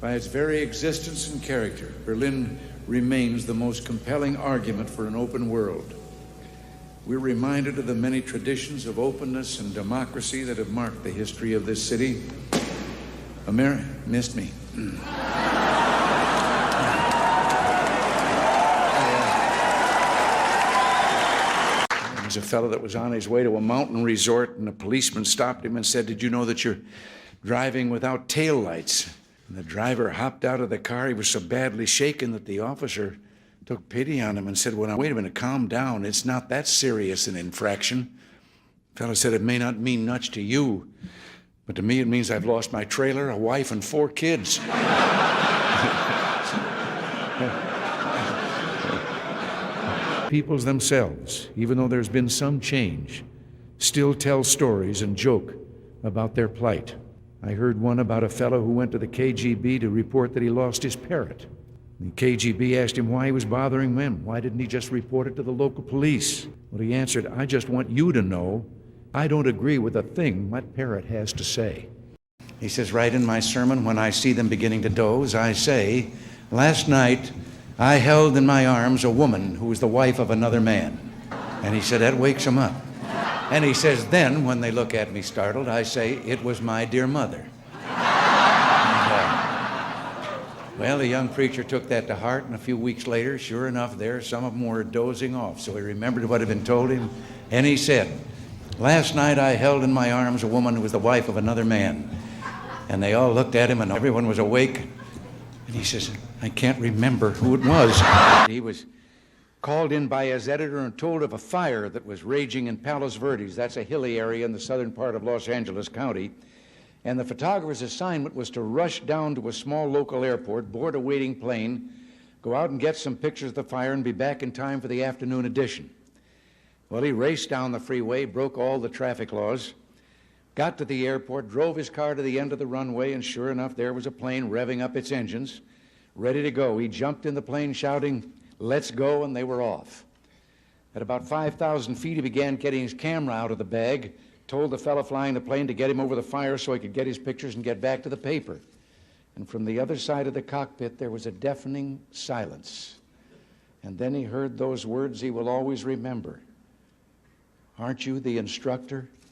By its very existence and character, Berlin remains the most compelling argument for an open world. We're reminded of the many traditions of openness and democracy that have marked the history of this city. America missed me. There was a fellow that was on his way to a mountain resort, and a policeman stopped him and said, "Did you know that you're driving without taillights?" And the driver hopped out of the car. He was so badly shaken that the officer took pity on him and said, "Well, now, wait a minute, calm down. It's not that serious an infraction." The fellow said, "It may not mean much to you, but to me it means I've lost my trailer, a wife, and 4 kids." Peoples themselves, even though there's been some change, still tell stories and joke about their plight. I heard one about a fellow who went to the KGB to report that he lost his parrot. The KGB asked him why he was bothering them. Why didn't he just report it to the local police? Well, he answered, "I just want you to know I don't agree with a thing that parrot has to say." He says, right in my sermon, when I see them beginning to doze, I say, "Last night I held in my arms a woman who was the wife of another man." And he said, that wakes them up. And he says, then, when they look at me startled, I say, "It was my dear mother." Well, the young preacher took that to heart, and a few weeks later, sure enough, there, some of them were dozing off. So he remembered what had been told him, and he said, "Last night I held in my arms a woman who was the wife of another man." And they all looked at him, and everyone was awake. And he says, "I can't remember who it was." He was called in by his editor and told of a fire that was raging in Palos Verdes. That's a hilly area in the southern part of Los Angeles County. And the photographer's assignment was to rush down to a small local airport, board a waiting plane, go out and get some pictures of the fire, and be back in time for the afternoon edition. Well, he raced down the freeway, broke all the traffic laws, got to the airport, drove his car to the end of the runway, and sure enough, there was a plane revving up its engines, ready to go. He jumped in the plane shouting, "Let's go," and they were off. At about 5,000 feet, he began getting his camera out of the bag, told the fellow flying the plane to get him over the fire so he could get his pictures and get back to the paper. And from the other side of the cockpit, there was a deafening silence. And then he heard those words he will always remember. "Aren't you the instructor?"